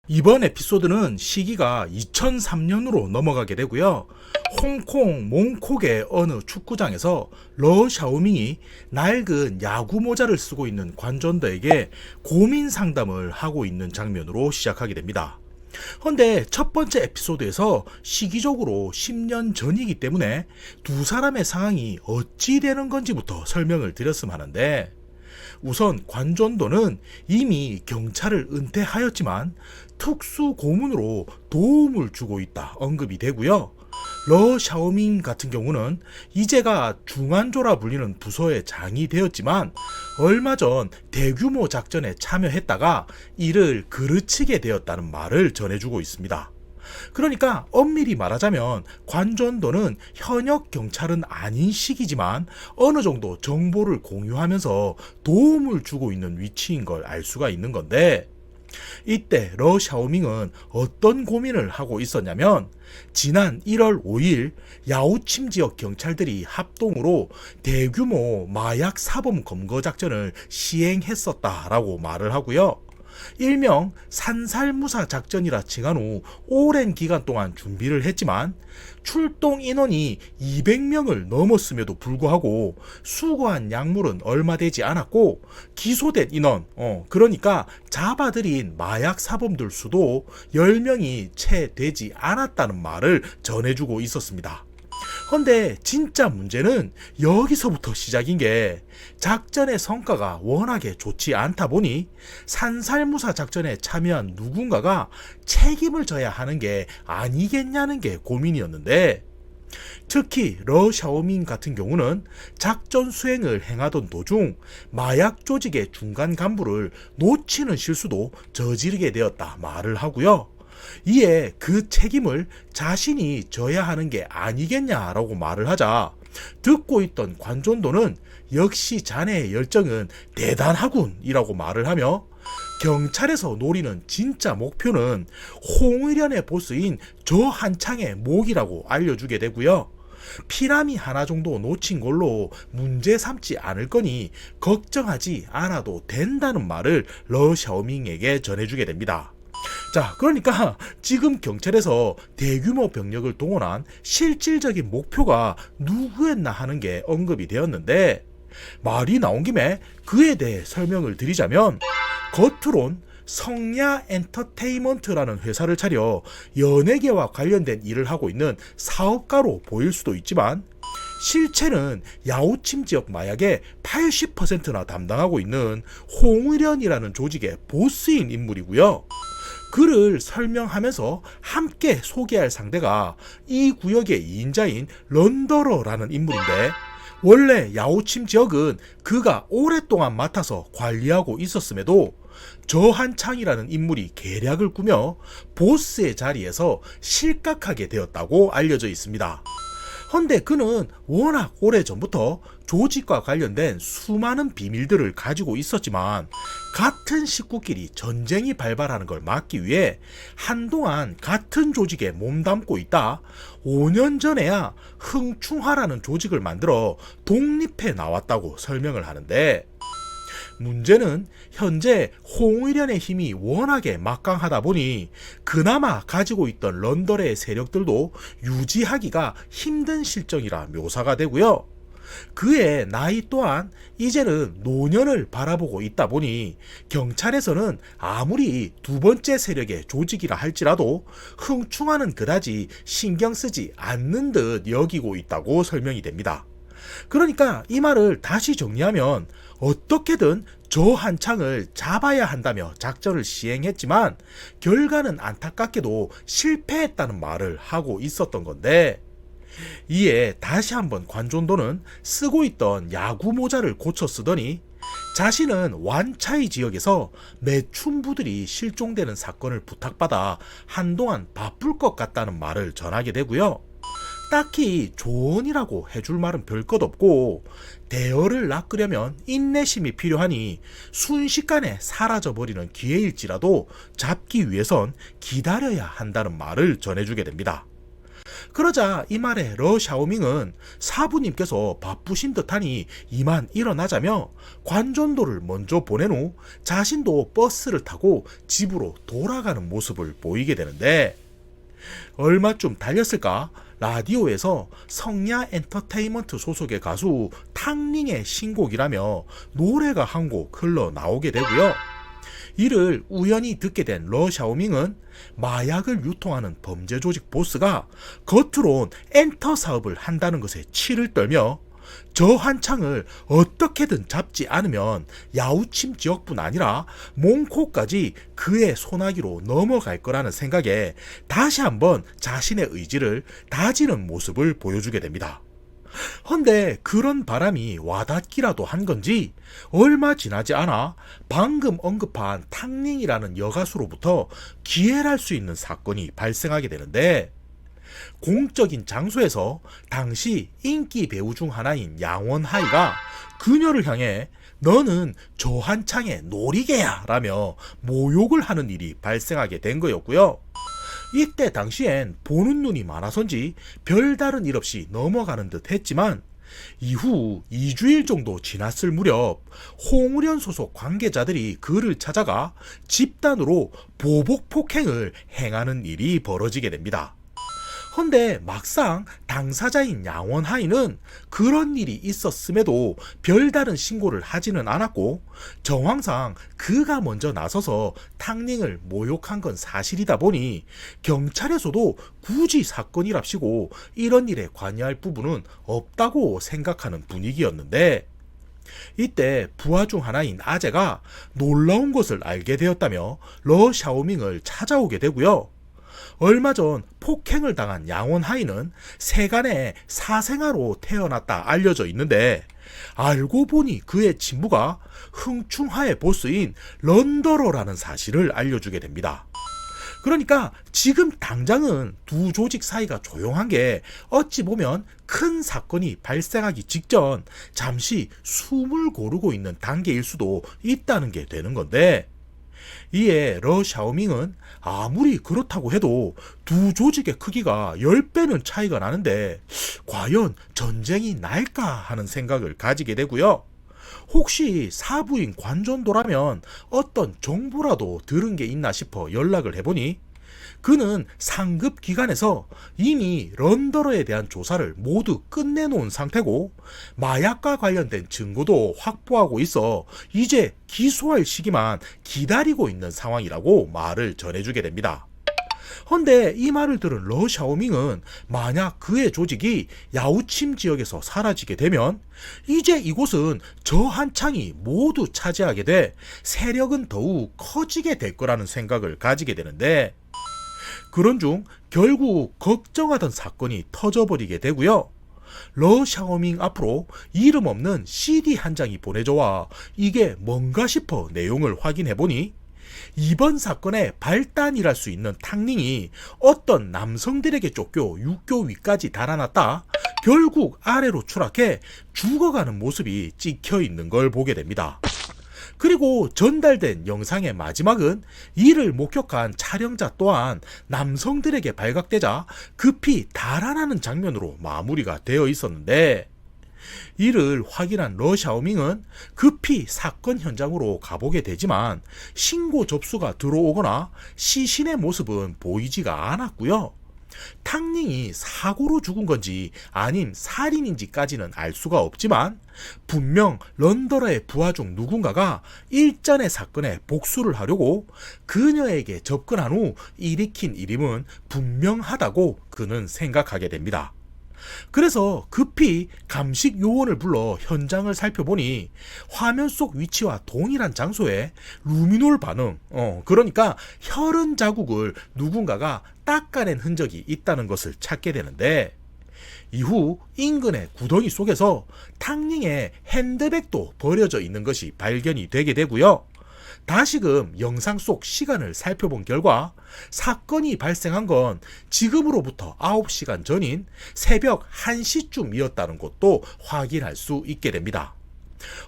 이번 에피소드는 시기가 2003년으로 넘어가게 되고요. 홍콩 몽콕의 어느 축구장에서 러 샤오밍이 낡은 야구 모자를 쓰고 있는 관전더에게 고민 상담을 하고 있는 장면으로 시작하게 됩니다. 그런데 첫 번째 에피소드에서 시기적으로 10년 전이기 때문에 두 사람의 상황이 어찌 되는 건지부터 설명을 드렸으면 하는데, 우선 관전도는 이미 경찰을 은퇴하였지만 특수 고문으로 도움을 주고 있다 언급이 되고요. 러 샤오밍 같은 경우는 이제가 중안조라 불리는 부서의 장이 되었지만 얼마 전 대규모 작전에 참여했다가 이를 그르치게 되었다는 말을 전해주고 있습니다. 그러니까 엄밀히 말하자면 관전도는 현역 경찰은 아닌 시기지만 어느 정도 정보를 공유하면서 도움을 주고 있는 위치인 걸 알 수가 있는 건데, 이때 러 샤오밍은 어떤 고민을 하고 있었냐면, 지난 1월 5일 야오침 지역 경찰들이 합동으로 대규모 마약 사범 검거 작전을 시행했었다라고 말을 하고요. 일명 산살무사 작전이라 칭한 후 오랜 기간 동안 준비를 했지만 출동 인원이 200명을 넘었음에도 불구하고 수거한 약물은 얼마 되지 않았고 기소된 인원, 그러니까 잡아들인 마약 사범들 수도 10명이 채 되지 않았다는 말을 전해주고 있었습니다. 그런데 진짜 문제는 여기서부터 시작인 게, 작전의 성과가 워낙에 좋지 않다 보니 산살무사 작전에 참여한 누군가가 책임을 져야 하는 게 아니겠냐는 게 고민이었는데, 특히 러 샤오밍 같은 경우는 작전 수행을 행하던 도중 마약 조직의 중간 간부를 놓치는 실수도 저지르게 되었다 말을 하고요. 이에 그 책임을 자신이 져야 하는 게 아니겠냐라고 말을 하자, 듣고 있던 관전도는 역시 자네의 열정은 대단하군 이라고 말을 하며, 경찰에서 노리는 진짜 목표는 홍의련의 보스인 저 한창의 목이라고 알려주게 되고요. 피라미 하나 정도 놓친 걸로 문제 삼지 않을 거니 걱정하지 않아도 된다는 말을 러 샤오밍에게 전해주게 됩니다. 자, 그러니까 지금 경찰에서 대규모 병력을 동원한 실질적인 목표가 누구였나 하는 게 언급이 되었는데, 말이 나온 김에 그에 대해 설명을 드리자면, 겉으론 성야 엔터테인먼트라는 회사를 차려 연예계와 관련된 일을 하고 있는 사업가로 보일 수도 있지만 실체는 야오침 지역 마약의 80%나 담당하고 있는 홍의련이라는 조직의 보스인 인물이고요. 그를 설명하면서 함께 소개할 상대가 이 구역의 2인자인 런더러라는 인물인데, 원래 야오침 지역은 그가 오랫동안 맡아서 관리하고 있었음에도 저한창이라는 인물이 계략을 꾸며 보스의 자리에서 실각하게 되었다고 알려져 있습니다. 헌데 그는 워낙 오래전부터 조직과 관련된 수많은 비밀들을 가지고 있었지만 같은 식구끼리 전쟁이 발발하는 걸 막기 위해 한동안 같은 조직에 몸담고 있다 5년 전에야 흥충하라는 조직을 만들어 독립해 나왔다고 설명을 하는데, 문제는 현재 홍의련의 힘이 워낙에 막강하다 보니 그나마 가지고 있던 런더레의 세력들도 유지하기가 힘든 실정이라 묘사가 되고요. 그의 나이 또한 이제는 노년을 바라보고 있다 보니 경찰에서는 아무리 두 번째 세력의 조직이라 할지라도 흥충하는 그다지 신경 쓰지 않는 듯 여기고 있다고 설명이 됩니다. 그러니까 이 말을 다시 정리하면, 어떻게든 저 한창을 잡아야 한다며 작전을 시행했지만 결과는 안타깝게도 실패했다는 말을 하고 있었던 건데, 이에 다시 한번 관전도는 쓰고 있던 야구 모자를 고쳐 쓰더니 자신은 완차이 지역에서 매춘부들이 실종되는 사건을 부탁받아 한동안 바쁠 것 같다는 말을 전하게 되고요. 딱히 조언이라고 해줄 말은 별 것 없고, 대어를 낚으려면 인내심이 필요하니 순식간에 사라져버리는 기회일지라도 잡기 위해선 기다려야 한다는 말을 전해주게 됩니다. 그러자 이 말에 러 샤오밍은 사부님께서 바쁘신 듯하니 이만 일어나자며 관전도를 먼저 보낸 후 자신도 버스를 타고 집으로 돌아가는 모습을 보이게 되는데, 얼마쯤 달렸을까? 라디오에서 성야 엔터테인먼트 소속의 가수 탕링의 신곡이라며 노래가 한 곡 흘러나오게 되고요. 이를 우연히 듣게 된 러 샤오밍은 마약을 유통하는 범죄 조직 보스가 겉으론 엔터 사업을 한다는 것에 치를 떨며 저 한창을 어떻게든 잡지 않으면 야우침 지역뿐 아니라 몽코까지 그의 소나기로 넘어갈 거라는 생각에 다시 한번 자신의 의지를 다지는 모습을 보여주게 됩니다. 헌데 그런 바람이 와닿기라도 한 건지 얼마 지나지 않아 방금 언급한 탕링이라는 여가수로부터 기회할 수 있는 사건이 발생하게 되는데, 공적인 장소에서 당시 인기 배우 중 하나인 양원하이가 그녀를 향해 너는 조한창의 놀이개야 라며 모욕을 하는 일이 발생하게 된 거였고요. 이때 당시엔 보는 눈이 많아서인지 별다른 일 없이 넘어가는 듯 했지만, 이후 2주일 정도 지났을 무렵 홍우련 소속 관계자들이 그를 찾아가 집단으로 보복 폭행을 행하는 일이 벌어지게 됩니다. 헌데 막상 당사자인 양원하이는 그런 일이 있었음에도 별다른 신고를 하지는 않았고, 정황상 그가 먼저 나서서 탕링을 모욕한 건 사실이다 보니 경찰에서도 굳이 사건이랍시고 이런 일에 관여할 부분은 없다고 생각하는 분위기였는데, 이때 부하 중 하나인 아재가 놀라운 것을 알게 되었다며 러 샤오밍을 찾아오게 되고요. 얼마 전 폭행을 당한 양원하이는 세간의 사생아로 태어났다 알려져 있는데, 알고 보니 그의 친부가 흥충하의 보스인 런더러라는 사실을 알려주게 됩니다. 그러니까 지금 당장은 두 조직 사이가 조용한 게 어찌 보면 큰 사건이 발생하기 직전 잠시 숨을 고르고 있는 단계일 수도 있다는 게 되는 건데, 이에 러 샤오밍은 아무리 그렇다고 해도 두 조직의 크기가 10배는 차이가 나는데 과연 전쟁이 날까 하는 생각을 가지게 되고요. 혹시 사부인 관전도라면 어떤 정보라도 들은 게 있나 싶어 연락을 해보니, 그는 상급 기관에서 이미 런더러에 대한 조사를 모두 끝내놓은 상태고 마약과 관련된 증거도 확보하고 있어 이제 기소할 시기만 기다리고 있는 상황이라고 말을 전해주게 됩니다. 헌데 이 말을 들은 러 샤오밍은 만약 그의 조직이 야우침 지역에서 사라지게 되면 이제 이곳은 저 한창이 모두 차지하게 돼 세력은 더욱 커지게 될 거라는 생각을 가지게 되는데, 그런 중 결국 걱정하던 사건이 터져버리게 되고요. 러 샤오밍 앞으로 이름 없는 CD 한 장이 보내져와 이게 뭔가 싶어 내용을 확인해보니, 이번 사건의 발단이랄 수 있는 탕링이 어떤 남성들에게 쫓겨 육교 위까지 달아났다 결국 아래로 추락해 죽어가는 모습이 찍혀 있는 걸 보게 됩니다. 그리고 전달된 영상의 마지막은 이를 목격한 촬영자 또한 남성들에게 발각되자 급히 달아나는 장면으로 마무리가 되어 있었는데, 이를 확인한 러 샤오밍은 급히 사건 현장으로 가보게 되지만 신고 접수가 들어오거나 시신의 모습은 보이지가 않았고요. 탕링이 사고로 죽은 건지 아님 살인인지까지는 알 수가 없지만 분명 런더러의 부하 중 누군가가 일전의 사건에 복수를 하려고 그녀에게 접근한 후 일으킨 일임은 분명하다고 그는 생각하게 됩니다. 그래서 급히 감식 요원을 불러 현장을 살펴보니 화면 속 위치와 동일한 장소에 루미놀 반응, 그러니까 혈흔 자국을 누군가가 닦아낸 흔적이 있다는 것을 찾게 되는데, 이후 인근의 구덩이 속에서 탕링의 핸드백도 버려져 있는 것이 발견이 되게 되고요. 다시금 영상 속 시간을 살펴본 결과 사건이 발생한 건 지금으로부터 9시간 전인 새벽 1시쯤이었다는 것도 확인할 수 있게 됩니다.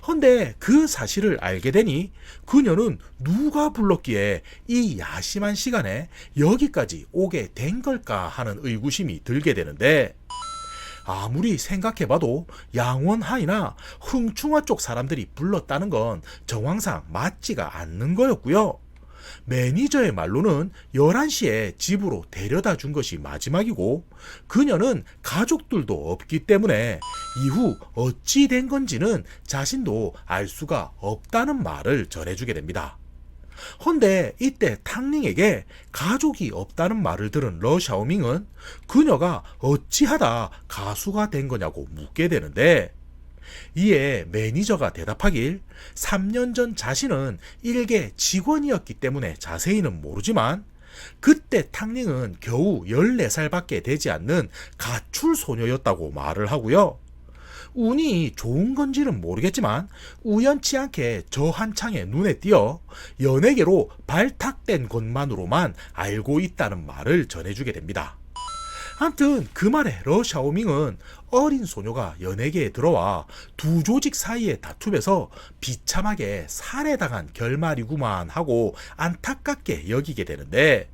헌데 그 사실을 알게 되니 그녀는 누가 불렀기에 이 야심한 시간에 여기까지 오게 된 걸까 하는 의구심이 들게 되는데, 아무리 생각해봐도 양원하이나 흥충화 쪽 사람들이 불렀다는 건 정황상 맞지가 않는 거였고요. 매니저의 말로는 11시에 집으로 데려다 준 것이 마지막이고, 그녀는 가족들도 없기 때문에 이후 어찌 된 건지는 자신도 알 수가 없다는 말을 전해주게 됩니다. 헌데 이때 탕링에게 가족이 없다는 말을 들은 러샤오밍은 그녀가 어찌하다 가수가 된 거냐고 묻게 되는데, 이에 매니저가 대답하길 3년 전 자신은 일개 직원이었기 때문에 자세히는 모르지만 그때 탕링은 겨우 14살밖에 되지 않는 가출 소녀였다고 말을 하고요. 운이 좋은 건지는 모르겠지만 우연치 않게 저 한창의 눈에 띄어 연예계로 발탁된 것만으로만 알고 있다는 말을 전해주게 됩니다. 아무튼 그 말에 러샤오밍은 어린 소녀가 연예계에 들어와 두 조직 사이의 다툼에서 비참하게 살해당한 결말이구만 하고 안타깝게 여기게 되는데,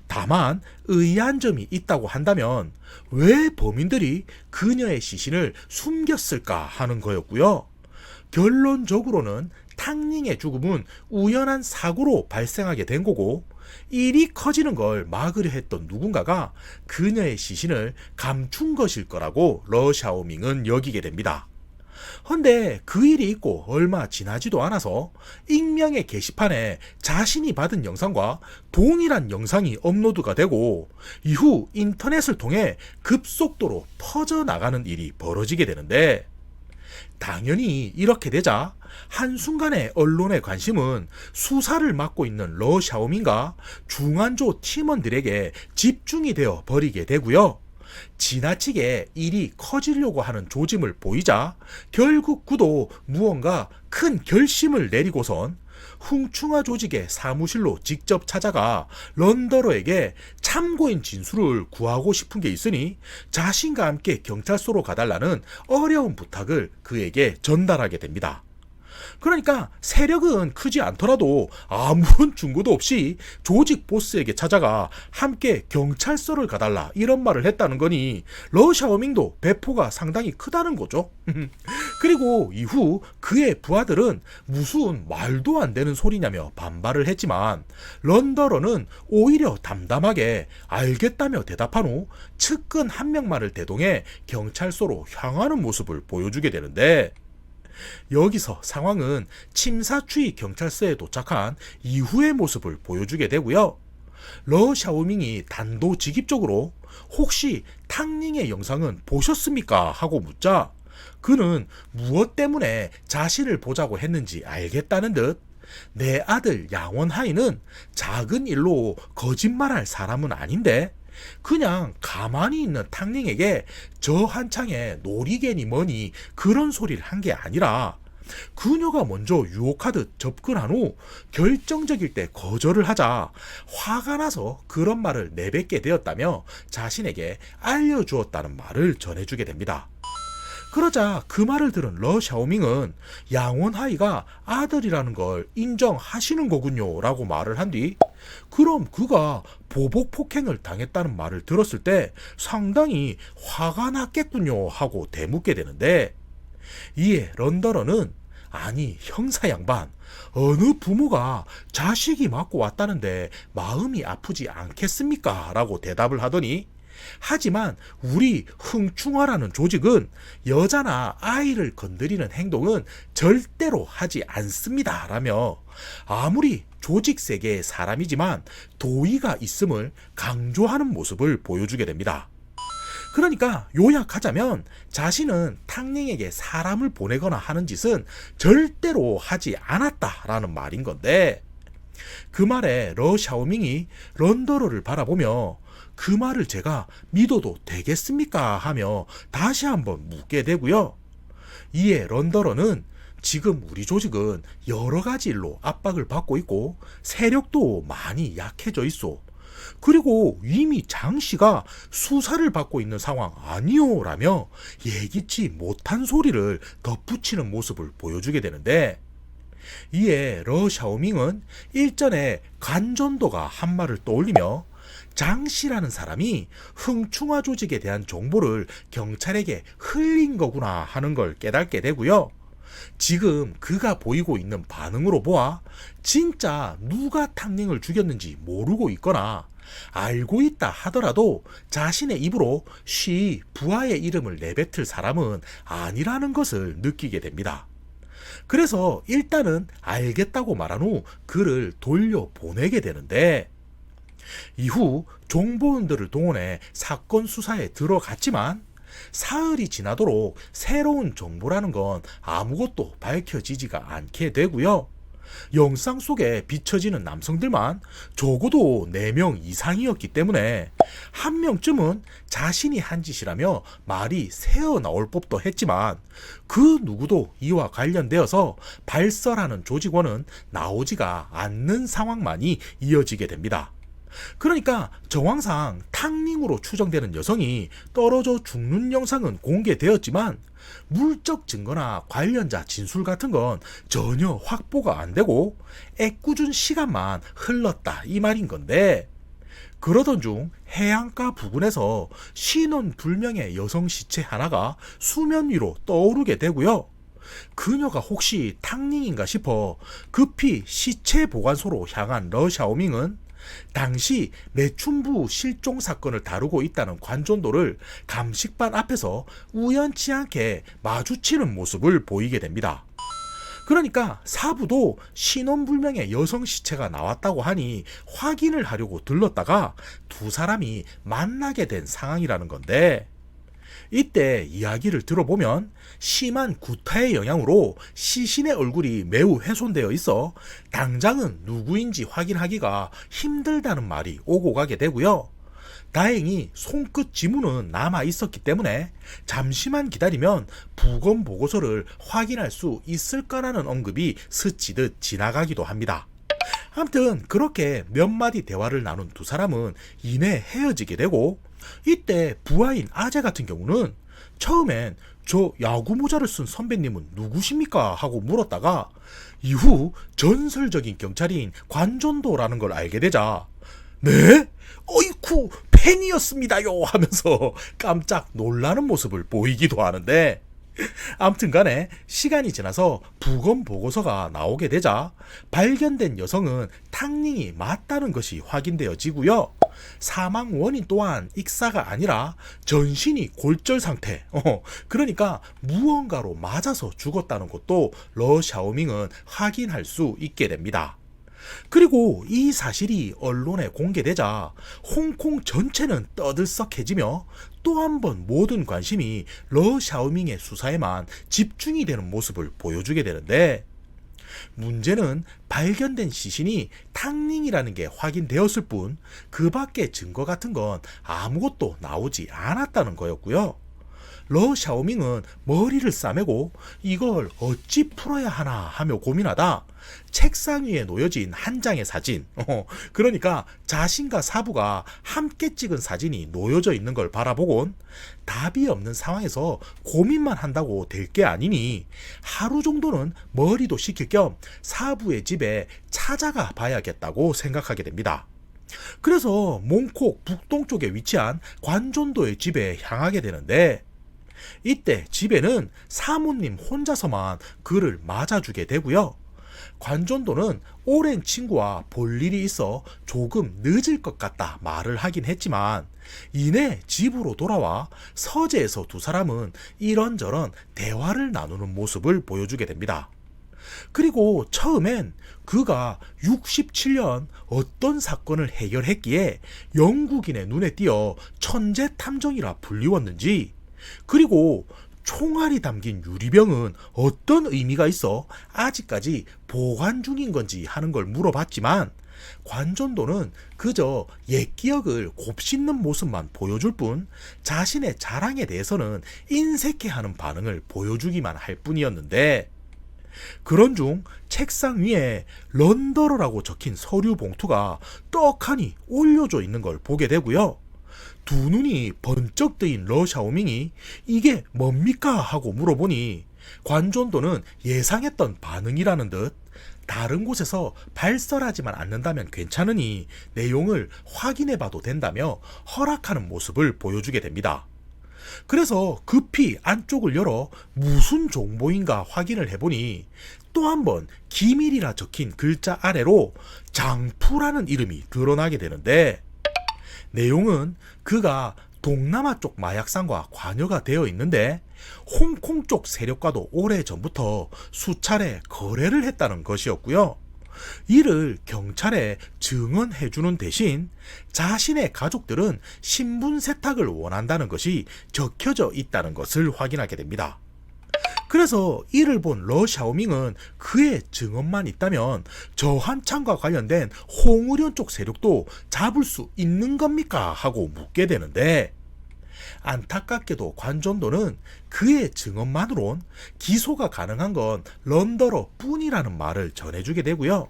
다만 의아한 점이 있다고 한다면 왜 범인들이 그녀의 시신을 숨겼을까 하는 거였고요. 결론적으로는 탕링의 죽음은 우연한 사고로 발생하게 된 거고, 일이 커지는 걸 막으려 했던 누군가가 그녀의 시신을 감춘 것일 거라고 러샤오밍은 여기게 됩니다. 헌데 그 일이 있고 얼마 지나지도 않아서 익명의 게시판에 자신이 받은 영상과 동일한 영상이 업로드가 되고, 이후 인터넷을 통해 급속도로 퍼져나가는 일이 벌어지게 되는데, 당연히 이렇게 되자 한순간에 언론의 관심은 수사를 맡고 있는 러샤오밍과 중안조 팀원들에게 집중이 되어 버리게 되고요. 지나치게 일이 커지려고 하는 조짐을 보이자 결국 그도 무언가 큰 결심을 내리고선 흥충화 조직의 사무실로 직접 찾아가 런더러에게 참고인 진술을 구하고 싶은 게 있으니 자신과 함께 경찰서로 가달라는 어려운 부탁을 그에게 전달하게 됩니다. 그러니까 세력은 크지 않더라도 아무런 증거도 없이 조직 보스에게 찾아가 함께 경찰서를 가달라 이런 말을 했다는 거니 러샤오밍도 배포가 상당히 크다는 거죠. 그리고 이후 그의 부하들은 무슨 말도 안 되는 소리냐며 반발을 했지만 런더러는 오히려 담담하게 알겠다며 대답한 후 측근 한 명만을 대동해 경찰서로 향하는 모습을 보여주게 되는데, 여기서 상황은 침사추이 경찰서에 도착한 이후의 모습을 보여주게 되고요. 러샤오밍이 단도직입적으로 혹시 탕링의 영상은 보셨습니까? 하고 묻자 그는 무엇 때문에 자신을 보자고 했는지 알겠다는 듯 내 아들 양원하이는 작은 일로 거짓말할 사람은 아닌데 그냥 가만히 있는 탕링에게 저 한창에 놀이개니 뭐니 그런 소리를 한 게 아니라 그녀가 먼저 유혹하듯 접근한 후 결정적일 때 거절을 하자 화가 나서 그런 말을 내뱉게 되었다며 자신에게 알려주었다는 말을 전해주게 됩니다. 그러자 그 말을 들은 러샤오밍은 양원하이가 아들이라는 걸 인정하시는 거군요 라고 말을 한 뒤, 그럼 그가 보복 폭행을 당했다는 말을 들었을 때 상당히 화가 났겠군요 하고 대묻게 되는데, 이에 런더러는 아니 형사 양반, 어느 부모가 자식이 맞고 왔다는데 마음이 아프지 않겠습니까? 라고 대답을 하더니, 하지만 우리 흥충화라는 조직은 여자나 아이를 건드리는 행동은 절대로 하지 않습니다 라며 아무리 조직 세계의 사람이지만 도의가 있음을 강조하는 모습을 보여주게 됩니다. 그러니까 요약하자면 자신은 탕링에게 사람을 보내거나 하는 짓은 절대로 하지 않았다라는 말인 건데, 그 말에 러샤오밍이 런더러를 바라보며 그 말을 제가 믿어도 되겠습니까? 하며 다시 한번 묻게 되고요. 이에 런더러는 지금 우리 조직은 여러 가지 일로 압박을 받고 있고 세력도 많이 약해져 있어. 그리고 이미 장 씨가 수사를 받고 있는 상황 아니요 라며 예기치 못한 소리를 덧붙이는 모습을 보여주게 되는데, 이에 러 샤오밍은 일전에 관전도가 한 말을 떠올리며 장 씨라는 사람이 흥충화 조직에 대한 정보를 경찰에게 흘린 거구나 하는 걸 깨닫게 되고요. 지금 그가 보이고 있는 반응으로 보아 진짜 누가 탕닝을 죽였는지 모르고 있거나 알고 있다 하더라도 자신의 입으로 쉬 부하의 이름을 내뱉을 사람은 아니라는 것을 느끼게 됩니다. 그래서 일단은 알겠다고 말한 후 그를 돌려보내게 되는데, 이후 정보원들을 동원해 사건 수사에 들어갔지만 사흘이 지나도록 새로운 정보라는 건 아무것도 밝혀지지가 않게 되고요. 영상 속에 비춰지는 남성들만 적어도 4명 이상이었기 때문에 한 명쯤은 자신이 한 짓이라며 말이 새어 나올 법도 했지만 그 누구도 이와 관련되어서 발설하는 조직원은 나오지가 않는 상황만이 이어지게 됩니다. 그러니까 정황상 탕닝으로 추정되는 여성이 떨어져 죽는 영상은 공개되었지만 물적 증거나 관련자 진술 같은 건 전혀 확보가 안 되고 애꿎은 시간만 흘렀다 이 말인 건데, 그러던 중 해안가 부근에서 신원 불명의 여성 시체 하나가 수면 위로 떠오르게 되고요. 그녀가 혹시 탕닝인가 싶어 급히 시체 보관소로 향한 러 샤오밍은 당시 매춘부 실종 사건을 다루고 있다는 관전도를 감식반 앞에서 우연치 않게 마주치는 모습을 보이게 됩니다. 그러니까 사부도 신원불명의 여성 시체가 나왔다고 하니 확인을 하려고 들렀다가 두 사람이 만나게 된 상황이라는 건데, 이때 이야기를 들어보면 심한 구타의 영향으로 시신의 얼굴이 매우 훼손되어 있어 당장은 누구인지 확인하기가 힘들다는 말이 오고 가게 되고요. 다행히 손끝 지문은 남아 있었기 때문에 잠시만 기다리면 부검 보고서를 확인할 수 있을 거라는 언급이 스치듯 지나가기도 합니다. 아무튼 그렇게 몇 마디 대화를 나눈 두 사람은 이내 헤어지게 되고, 이때 부하인 아재 같은 경우는 처음엔 저 야구 모자를 쓴 선배님은 누구십니까? 하고 물었다가 이후 전설적인 경찰인 관전도라는 걸 알게 되자 네? 어이쿠 팬이었습니다요 하면서 깜짝 놀라는 모습을 보이기도 하는데, 아무튼 간에 시간이 지나서 부검 보고서가 나오게 되자 발견된 여성은 탕닝이 맞다는 것이 확인되어지고요. 사망 원인 또한 익사가 아니라 전신이 골절 상태, 그러니까 무언가로 맞아서 죽었다는 것도 러 샤오밍은 확인할 수 있게 됩니다. 그리고 이 사실이 언론에 공개되자 홍콩 전체는 떠들썩해지며 또 한 번 모든 관심이 러 샤오밍의 수사에만 집중이 되는 모습을 보여주게 되는데, 문제는 발견된 시신이 탕닝이라는 게 확인되었을 뿐 그 밖의 증거 같은 건 아무것도 나오지 않았다는 거였고요. 러 샤오밍은 머리를 싸매고 이걸 어찌 풀어야 하나 하며 고민하다 책상 위에 놓여진 한 장의 사진, 그러니까 자신과 사부가 함께 찍은 사진이 놓여져 있는 걸 바라보곤 답이 없는 상황에서 고민만 한다고 될 게 아니니 하루 정도는 머리도 식힐 겸 사부의 집에 찾아가 봐야겠다고 생각하게 됩니다. 그래서 몽콕 북동쪽에 위치한 관전도의 집에 향하게 되는데, 이때 집에는 사모님 혼자서만 그를 맞아주게 되고요. 관전도는 오랜 친구와 볼 일이 있어 조금 늦을 것 같다 말을 하긴 했지만 이내 집으로 돌아와 서재에서 두 사람은 이런저런 대화를 나누는 모습을 보여주게 됩니다. 그리고 처음엔 그가 67년 어떤 사건을 해결했기에 영국인의 눈에 띄어 천재 탐정이라 불리웠는지, 그리고 총알이 담긴 유리병은 어떤 의미가 있어 아직까지 보관 중인 건지 하는 걸 물어봤지만 관전도는 그저 옛 기억을 곱씹는 모습만 보여줄 뿐 자신의 자랑에 대해서는 인색해하는 반응을 보여주기만 할 뿐이었는데, 그런 중 책상 위에 런더러라고 적힌 서류 봉투가 떡하니 올려져 있는 걸 보게 되고요. 두 눈이 번쩍 뜨인 러샤오밍이 이게 뭡니까 하고 물어보니 관전도는 예상했던 반응이라는 듯 다른 곳에서 발설하지만 않는다면 괜찮으니 내용을 확인해 봐도 된다며 허락하는 모습을 보여주게 됩니다. 그래서 급히 안쪽을 열어 무슨 정보인가 확인을 해보니 또 한 번 기밀이라 적힌 글자 아래로 장푸라는 이름이 드러나게 되는데, 내용은 그가 동남아 쪽 마약상과 관여가 되어 있는데 홍콩 쪽 세력과도 오래전부터 수차례 거래를 했다는 것이었고요. 이를 경찰에 증언해주는 대신 자신의 가족들은 신분 세탁을 원한다는 것이 적혀져 있다는 것을 확인하게 됩니다. 그래서 이를 본 러샤오밍은 그의 증언만 있다면 저한창과 관련된 홍의련 쪽 세력도 잡을 수 있는 겁니까? 하고 묻게 되는데, 안타깝게도 관전도는 그의 증언만으론 기소가 가능한 건 런더러 뿐이라는 말을 전해주게 되고요.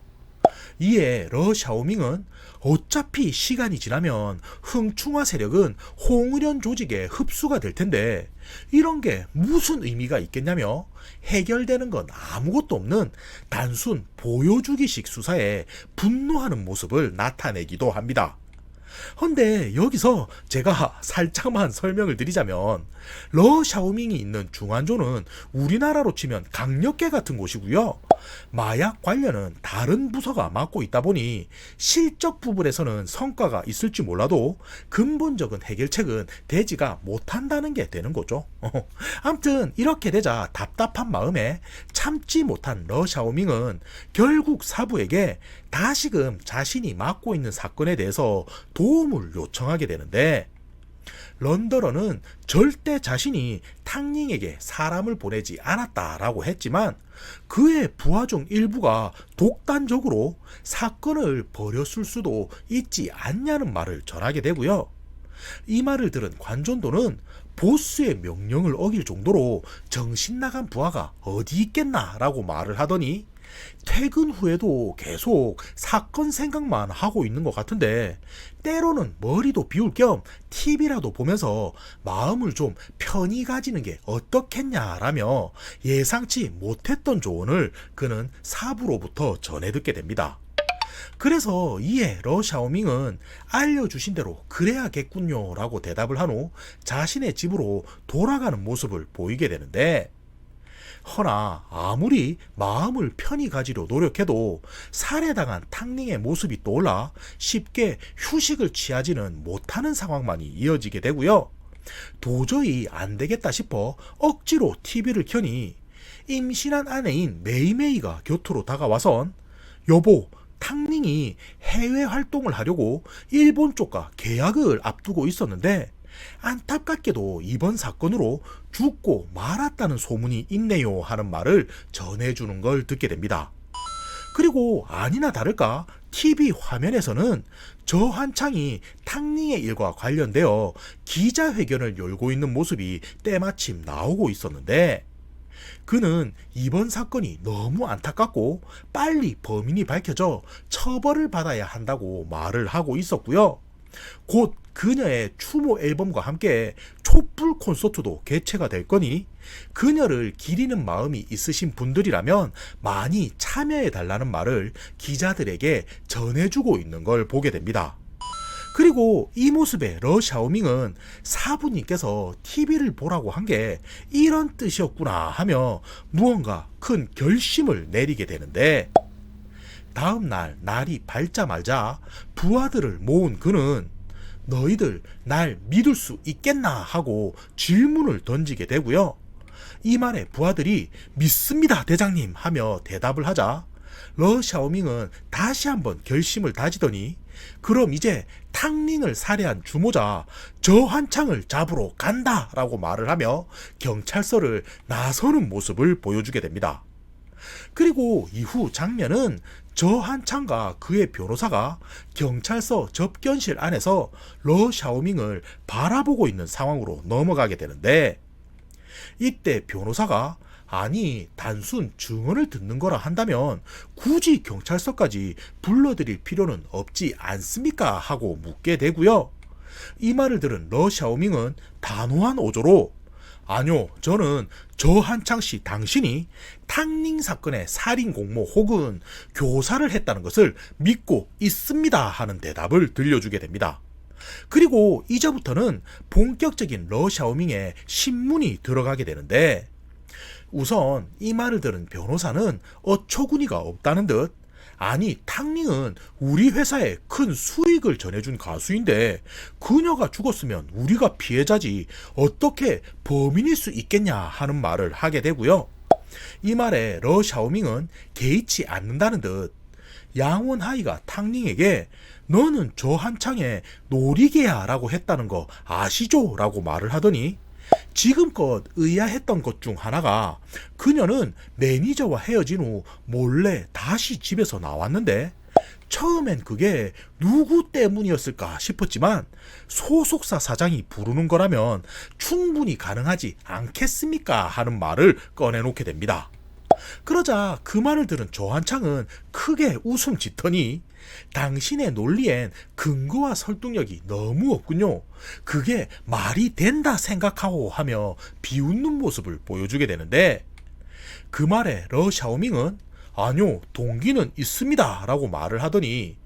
이에 러샤오밍은 어차피 시간이 지나면 흥충화 세력은 홍의련 조직에 흡수가 될 텐데 이런 게 무슨 의미가 있겠냐며 해결되는 건 아무것도 없는 단순 보여주기식 수사에 분노하는 모습을 나타내기도 합니다. 근데 여기서 제가 살짝만 설명을 드리자면 러샤오밍이 있는 중안조는 우리나라로 치면 강력계 같은 곳이고요. 마약 관련은 다른 부서가 맡고 있다 보니 실적 부분에서는 성과가 있을지 몰라도 근본적인 해결책은 되지가 못한다는 게 되는 거죠. 아무튼 이렇게 되자 답답한 마음에 참지 못한 러샤오밍은 결국 사부에게 다시금 자신이 맡고 있는 사건에 대해서 도움을 요청하게 되는데, 런더러는 절대 자신이 탕닝에게 사람을 보내지 않았다라고 했지만 그의 부하 중 일부가 독단적으로 사건을 벌였을 수도 있지 않냐는 말을 전하게 되고요. 이 말을 들은 관전도는 보스의 명령을 어길 정도로 정신나간 부하가 어디 있겠나라고 말을 하더니 퇴근 후에도 계속 사건 생각만 하고 있는 것 같은데 때로는 머리도 비울 겸 TV라도 보면서 마음을 좀 편히 가지는 게 어떻겠냐라며 예상치 못했던 조언을 그는 사부로부터 전해 듣게 됩니다. 그래서 이에 러샤오밍은 알려주신 대로 그래야겠군요 라고 대답을 한 후 자신의 집으로 돌아가는 모습을 보이게 되는데, 허나 아무리 마음을 편히 가지려 노력해도 살해당한 탕닝의 모습이 떠올라 쉽게 휴식을 취하지는 못하는 상황만이 이어지게 되고요. 도저히 안 되겠다 싶어 억지로 TV를 켜니 임신한 아내인 메이메이가 곁으로 다가와선 여보, 탕닝이 해외 활동을 하려고 일본 쪽과 계약을 앞두고 있었는데 안타깝게도 이번 사건으로 죽고 말았다는 소문이 있네요 하는 말을 전해주는 걸 듣게 됩니다. 그리고 아니나 다를까 TV 화면에서는 저한창이 탕닝의 일과 관련되어 기자회견을 열고 있는 모습이 때마침 나오고 있었는데, 그는 이번 사건이 너무 안타깝고 빨리 범인이 밝혀져 처벌을 받아야 한다고 말을 하고 있었고요. 곧 그녀의 추모 앨범과 함께 촛불 콘서트도 개최가 될 거니 그녀를 기리는 마음이 있으신 분들이라면 많이 참여해 달라는 말을 기자들에게 전해주고 있는 걸 보게 됩니다. 그리고 이 모습에 러샤오밍은 사부님께서 TV를 보라고 한 게 이런 뜻이었구나 하며 무언가 큰 결심을 내리게 되는데, 다음날 날이 밝자마자 부하들을 모은 그는 너희들 날 믿을 수 있겠나 하고 질문을 던지게 되고요. 이 말에 부하들이 믿습니다 대장님 하며 대답을 하자 러샤오밍은 다시 한번 결심을 다지더니 그럼 이제 탕닝을 살해한 주모자 저한창을 잡으러 간다 라고 말을 하며 경찰서를 나서는 모습을 보여주게 됩니다. 그리고 이후 장면은 저한창과 그의 변호사가 경찰서 접견실 안에서 러샤오밍을 바라보고 있는 상황으로 넘어가게 되는데, 이때 변호사가 아니, 단순 증언을 듣는 거라 한다면 굳이 경찰서까지 불러들일 필요는 없지 않습니까? 하고 묻게 되고요. 이 말을 들은 러샤오밍은 단호한 어조로 아니요, 저는 저 한창 씨 당신이 탕닝 사건의 살인 공모 혹은 교사를 했다는 것을 믿고 있습니다 하는 대답을 들려주게 됩니다. 그리고 이제부터는 본격적인 러샤오밍의 신문이 들어가게 되는데, 우선 이 말을 들은 변호사는 어처구니가 없다는 듯 아니, 탕닝은 우리 회사에 큰 수익을 전해준 가수인데 그녀가 죽었으면 우리가 피해자지 어떻게 범인일 수 있겠냐 하는 말을 하게 되고요. 이 말에 러샤오밍은 개의치 않는다는 듯 양원하이가 탕닝에게 너는 저 한창에 놀이개야 라고 했다는 거 아시죠? 라고 말을 하더니 지금껏 의아했던 것 중 하나가 그녀는 매니저와 헤어진 후 몰래 다시 집에서 나왔는데 처음엔 그게 누구 때문이었을까 싶었지만 소속사 사장이 부르는 거라면 충분히 가능하지 않겠습니까? 하는 말을 꺼내놓게 됩니다. 그러자 그 말을 들은 조한창은 크게 웃음 짓더니 당신의 논리엔 근거와 설득력이 너무 없군요. 그게 말이 된다 생각하고 하며 비웃는 모습을 보여주게 되는데, 그 말에 러샤오밍은 아니요, 동기는 있습니다 라고 말을 하더니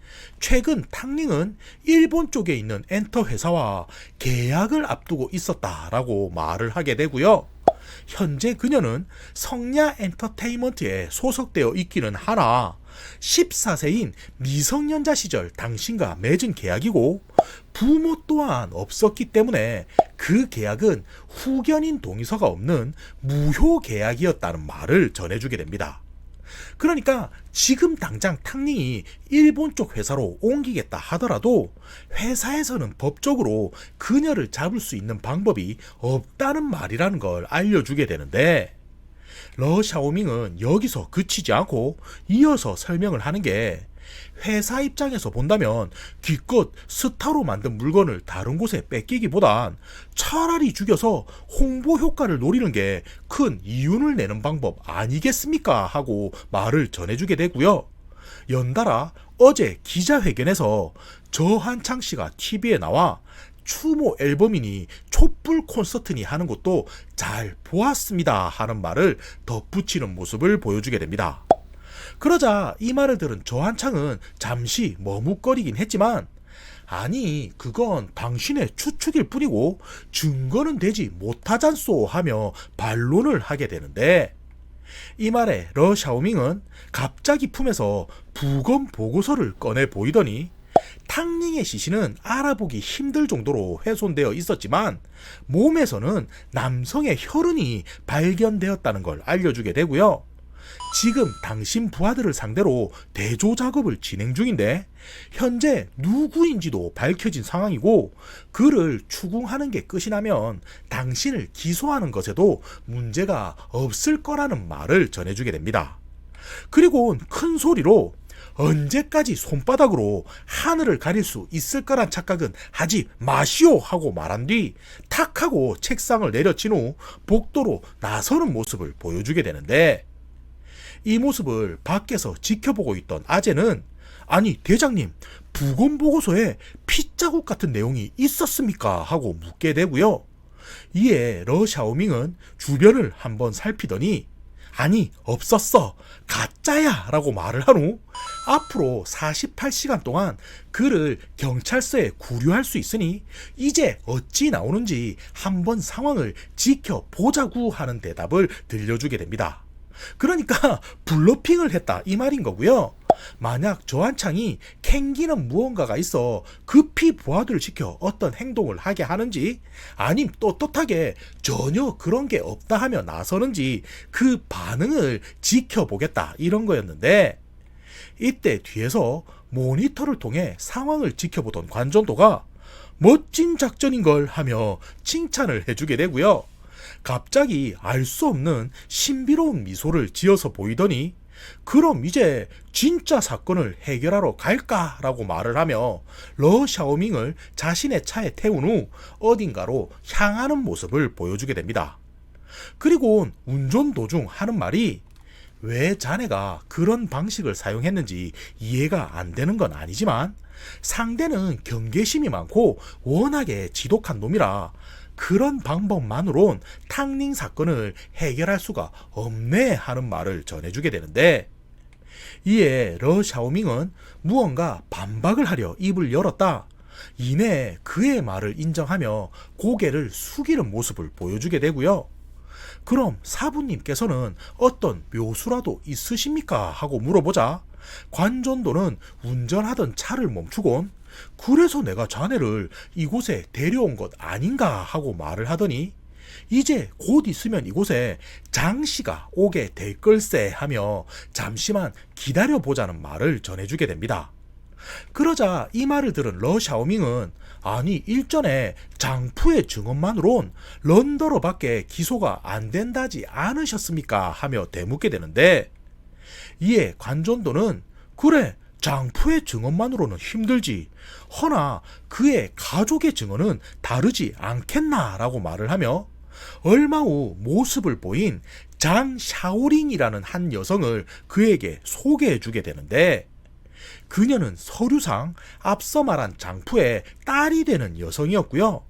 최근 탕닝은 일본 쪽에 있는 엔터 회사와 계약을 앞두고 있었다라고 말을 하게 되고요. 현재 그녀는 성야 엔터테인먼트에 소속되어 있기는 하나 14세인 미성년자 시절 당신과 맺은 계약이고 부모 또한 없었기 때문에 그 계약은 후견인 동의서가 없는 무효 계약이었다는 말을 전해주게 됩니다. 그러니까 지금 당장 탕닝이 일본 쪽 회사로 옮기겠다 하더라도 회사에서는 법적으로 그녀를 잡을 수 있는 방법이 없다는 말이라는 걸 알려주게 되는데, 러샤오밍은 여기서 그치지 않고 이어서 설명을 하는 게 회사 입장에서 본다면 기껏 스타로 만든 물건을 다른 곳에 뺏기기보단 차라리 죽여서 홍보 효과를 노리는 게 큰 이윤을 내는 방법 아니겠습니까? 하고 말을 전해주게 되고요. 연달아 어제 기자회견에서 저한창 씨가 TV에 나와 추모 앨범이니 촛불 콘서트니 하는 것도 잘 보았습니다 하는 말을 덧붙이는 모습을 보여주게 됩니다. 그러자 이 말을 들은 조한창은 잠시 머뭇거리긴 했지만 아니, 그건 당신의 추측일 뿐이고 증거는 되지 못하잖소 하며 반론을 하게 되는데, 이 말에 러샤오밍은 갑자기 품에서 부검 보고서를 꺼내 보이더니 탕닝의 시신은 알아보기 힘들 정도로 훼손되어 있었지만 몸에서는 남성의 혈흔이 발견되었다는 걸 알려주게 되고요. 지금 당신 부하들을 상대로 대조 작업을 진행 중인데 현재 누구인지도 밝혀진 상황이고 그를 추궁하는 게 끝이 나면 당신을 기소하는 것에도 문제가 없을 거라는 말을 전해주게 됩니다. 그리고 큰 소리로 언제까지 손바닥으로 하늘을 가릴 수 있을 거란 착각은 하지 마시오 하고 말한 뒤 탁 하고 책상을 내려친 후 복도로 나서는 모습을 보여주게 되는데, 이 모습을 밖에서 지켜보고 있던 아재는 아니 대장님, 부검 보고서에 핏자국 같은 내용이 있었습니까? 하고 묻게 되고요. 이에 러샤오밍은 주변을 한번 살피더니 아니 없었어, 가짜야 라고 말을 한 후 앞으로 48시간 동안 그를 경찰서에 구류할 수 있으니 이제 어찌 나오는지 한번 상황을 지켜보자구 하는 대답을 들려주게 됩니다. 그러니까 블러핑을 했다 이 말인 거고요. 만약 조한창이 캥기는 무언가가 있어 급히 부하들을 시켜 어떤 행동을 하게 하는지 아님 떳떳하게 전혀 그런 게 없다 하며 나서는지 그 반응을 지켜보겠다 이런 거였는데, 이때 뒤에서 모니터를 통해 상황을 지켜보던 관전도가 멋진 작전인걸 하며 칭찬을 해주게 되고요. 갑자기 알 수 없는 신비로운 미소를 지어서 보이더니 그럼 이제 진짜 사건을 해결하러 갈까라고 말을 하며 러샤오밍을 자신의 차에 태운 후 어딘가로 향하는 모습을 보여주게 됩니다. 그리고 운전 도중 하는 말이 왜 자네가 그런 방식을 사용했는지 이해가 안 되는 건 아니지만 상대는 경계심이 많고 워낙에 지독한 놈이라 그런 방법만으론 탕닝 사건을 해결할 수가 없네 하는 말을 전해주게 되는데, 이에 러 샤오밍은 무언가 반박을 하려 입을 열었다. 이내 그의 말을 인정하며 고개를 숙이는 모습을 보여주게 되고요. 그럼 사부님께서는 어떤 묘수라도 있으십니까? 하고 물어보자 관전도는 운전하던 차를 멈추곤 그래서 내가 자네를 이곳에 데려온 것 아닌가 하고 말을 하더니 이제 곧 있으면 이곳에 장씨가 오게 될 걸세 하며 잠시만 기다려보자는 말을 전해주게 됩니다. 그러자 이 말을 들은 러 샤오밍은 아니 일전에 장푸의 증언만으론 런더러밖에 기소가 안 된다지 않으셨습니까? 하며 되묻게 되는데, 이에 관전도는 그래 장푸의 증언만으로는 힘들지 허나 그의 가족의 증언은 다르지 않겠나 라고 말을 하며 얼마 후 모습을 보인 장 샤오링이라는 한 여성을 그에게 소개해주게 되는데, 그녀는 서류상 앞서 말한 장푸의 딸이 되는 여성이었고요.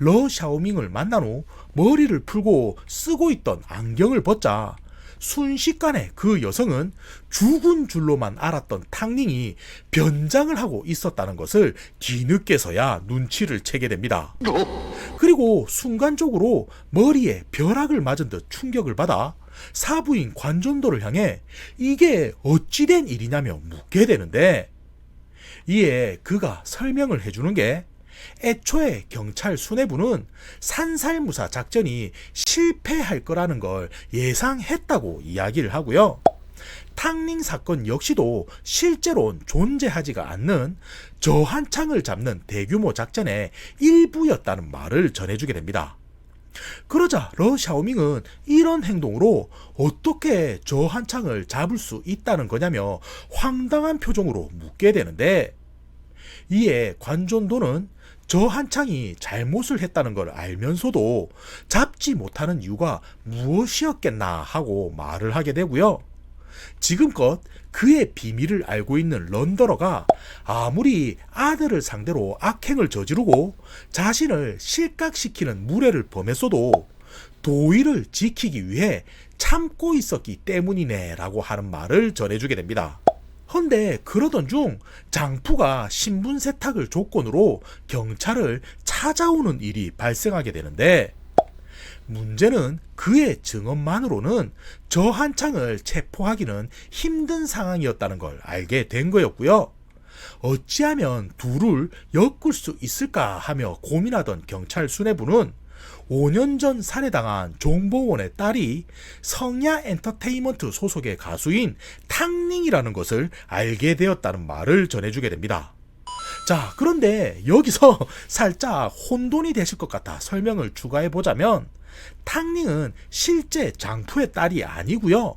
러 샤오밍을 만난 후 머리를 풀고 쓰고 있던 안경을 벗자 순식간에 그 여성은 죽은 줄로만 알았던 탕닝이 변장을 하고 있었다는 것을 뒤늦게서야 눈치를 채게 됩니다. 그리고 순간적으로 머리에 벼락을 맞은 듯 충격을 받아 사부인 관전도를 향해 이게 어찌된 일이냐며 묻게 되는데, 이에 그가 설명을 해주는 게 애초에 경찰 수뇌부는 산살무사 작전이 실패할 거라는 걸 예상했다고 이야기를 하고요. 탕닝 사건 역시도 실제로는 존재하지가 않는 저 한창을 잡는 대규모 작전의 일부였다는 말을 전해주게 됩니다. 그러자 러 샤오밍은 이런 행동으로 어떻게 저 한창을 잡을 수 있다는 거냐며 황당한 표정으로 묻게 되는데, 이에 관전도는 저 한창이 잘못을 했다는 걸 알면서도 잡지 못하는 이유가 무엇이었겠나 하고 말을 하게 되고요. 지금껏 그의 비밀을 알고 있는 런더러가 아무리 아들을 상대로 악행을 저지르고 자신을 실각시키는 무례를 범했어도 도의를 지키기 위해 참고 있었기 때문이네 라고 하는 말을 전해주게 됩니다. 헌데 그러던 중 장푸가 신분 세탁을 조건으로 경찰을 찾아오는 일이 발생하게 되는데, 문제는 그의 증언만으로는 저 한창을 체포하기는 힘든 상황이었다는 걸 알게 된 거였고요. 어찌하면 둘을 엮을 수 있을까 하며 고민하던 경찰 수뇌부는 5년 전 살해당한 종보원의 딸이 성야 엔터테인먼트 소속의 가수인 탕닝이라는 것을 알게 되었다는 말을 전해주게 됩니다. 자, 그런데 여기서 살짝 혼돈이 되실 것 같아 설명을 추가해보자면, 탕닝은 실제 장푸의 딸이 아니고요.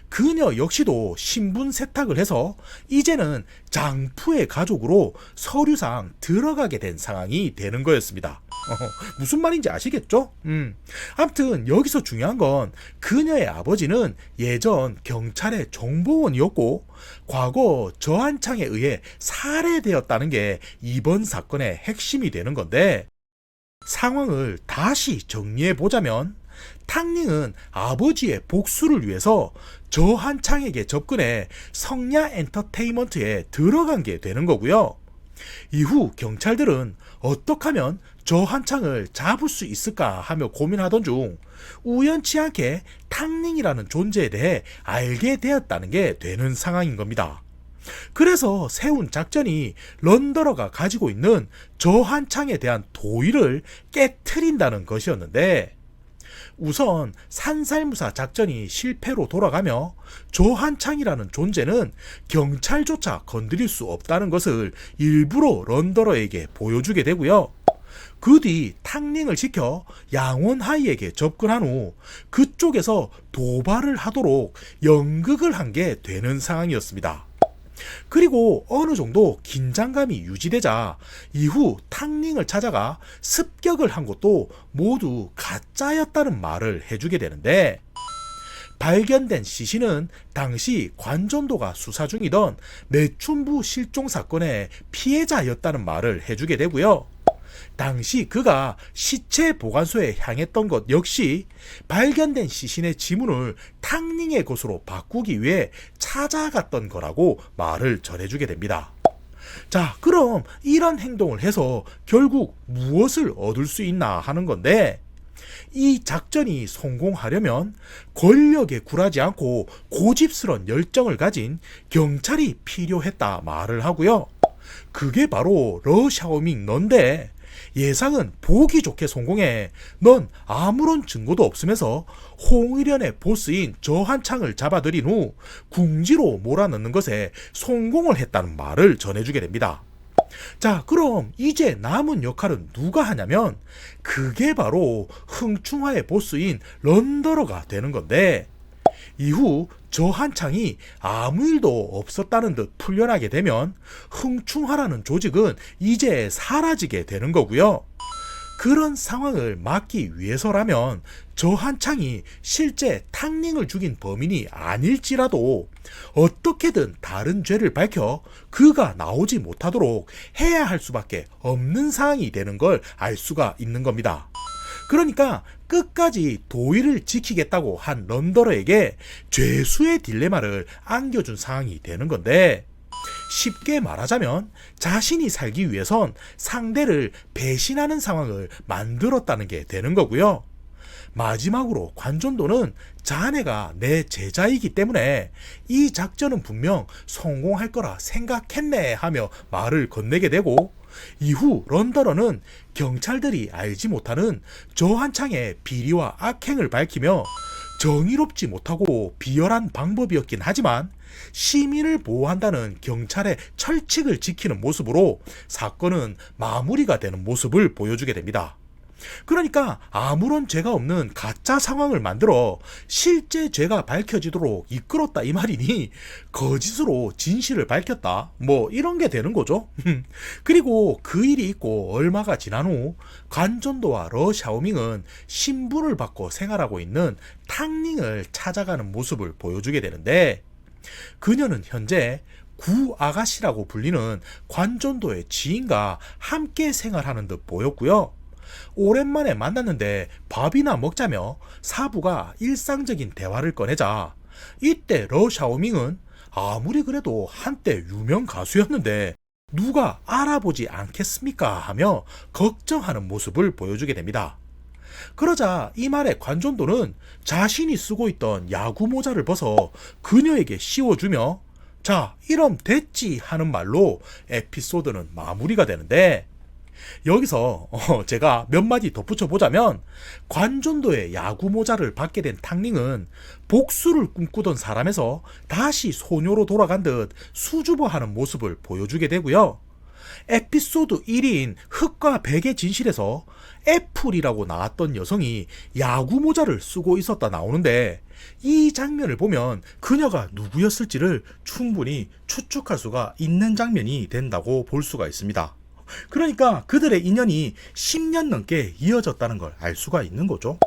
그녀 역시도 신분 세탁을 해서 이제는 장푸의 가족으로 서류상 들어가게 된 상황이 되는 거였습니다. 무슨 말인지 아시겠죠? 아무튼 여기서 중요한 건 그녀의 아버지는 예전 경찰의 정보원이었고 과거 저한창에 의해 살해되었다는 게 이번 사건의 핵심이 되는 건데, 상황을 다시 정리해 보자면 탕닝은 아버지의 복수를 위해서 저한창에게 접근해 성야 엔터테인먼트에 들어간 게 되는 거고요. 이후 경찰들은 어떻게 하면 저한창을 잡을 수 있을까 하며 고민하던 중 우연치 않게 탕닝이라는 존재에 대해 알게 되었다는 게 되는 상황인 겁니다. 그래서 세운 작전이 런더러가 가지고 있는 저한창에 대한 도의를 깨트린다는 것이었는데, 우선 산살무사 작전이 실패로 돌아가며 저한창이라는 존재는 경찰조차 건드릴 수 없다는 것을 일부러 런더러에게 보여주게 되고요. 그 뒤 탕닝을 시켜 양원하이에게 접근한 후 그쪽에서 도발을 하도록 연극을 한 게 되는 상황이었습니다. 그리고 어느 정도 긴장감이 유지되자 이후 탕닝을 찾아가 습격을 한 것도 모두 가짜였다는 말을 해주게 되는데, 발견된 시신은 당시 관전도가 수사 중이던 매춘부 실종 사건의 피해자였다는 말을 해주게 되고요. 당시 그가 시체 보관소에 향했던 것 역시 발견된 시신의 지문을 탕닝의 것으로 바꾸기 위해 찾아갔던 거라고 말을 전해주게 됩니다. 자, 그럼 이런 행동을 해서 결국 무엇을 얻을 수 있나 하는 건데, 이 작전이 성공하려면 권력에 굴하지 않고 고집스런 열정을 가진 경찰이 필요했다 말을 하고요. 그게 바로 러샤오밍 넌데, 예상은 보기 좋게 성공해 넌 아무런 증거도 없으면서 홍의련의 보스인 저한창을 잡아들인 후 궁지로 몰아넣는 것에 성공을 했다는 말을 전해주게 됩니다. 자, 그럼 이제 남은 역할은 누가 하냐면, 그게 바로 흥충화의 보스인 런더러가 되는 건데, 이후 저한창이 아무 일도 없었다는 듯 풀려나게 되면 흥충화라는 조직은 이제 사라지게 되는 거고요. 그런 상황을 막기 위해서라면 저한창이 실제 탕닝을 죽인 범인이 아닐지라도 어떻게든 다른 죄를 밝혀 그가 나오지 못하도록 해야 할 수밖에 없는 상황이 되는 걸 알 수가 있는 겁니다. 그러니까 끝까지 도의를 지키겠다고 한 런더러에게 죄수의 딜레마를 안겨준 상황이 되는 건데, 쉽게 말하자면 자신이 살기 위해선 상대를 배신하는 상황을 만들었다는 게 되는 거고요. 마지막으로 관전도는 자네가 내 제자이기 때문에 이 작전은 분명 성공할 거라 생각했네 하며 말을 건네게 되고, 이후 런더러는 경찰들이 알지 못하는 저한창의 비리와 악행을 밝히며 정의롭지 못하고 비열한 방법이었긴 하지만 시민을 보호한다는 경찰의 철칙을 지키는 모습으로 사건은 마무리가 되는 모습을 보여주게 됩니다. 그러니까 아무런 죄가 없는 가짜 상황을 만들어 실제 죄가 밝혀지도록 이끌었다 이 말이니, 거짓으로 진실을 밝혔다 뭐 이런 게 되는 거죠. 그리고 그 일이 있고 얼마가 지난 후 관전도와 러샤오밍은 신분을 받고 생활하고 있는 탕닝을 찾아가는 모습을 보여주게 되는데, 그녀는 현재 구 아가씨라고 불리는 관전도의 지인과 함께 생활하는 듯 보였고요. 오랜만에 만났는데 밥이나 먹자며 사부가 일상적인 대화를 꺼내자, 이때 러샤오밍은 아무리 그래도 한때 유명 가수였는데 누가 알아보지 않겠습니까 하며 걱정하는 모습을 보여주게 됩니다. 그러자 이 말에 관전도는 자신이 쓰고 있던 야구 모자를 벗어 그녀에게 씌워주며 자, 이럼 됐지 하는 말로 에피소드는 마무리가 되는데, 여기서 제가 몇 마디 덧붙여 보자면, 관전도의 야구 모자를 받게 된 탕링은 복수를 꿈꾸던 사람에서 다시 소녀로 돌아간 듯 수줍어하는 모습을 보여주게 되고요. 에피소드 1위인 흑과 백의 진실에서 애플이라고 나왔던 여성이 야구 모자를 쓰고 있었다 나오는데, 이 장면을 보면 그녀가 누구였을지를 충분히 추측할 수가 있는 장면이 된다고 볼 수가 있습니다. 그러니까 그들의 인연이 10년 넘게 이어졌다는 걸 알 수가 있는 거죠.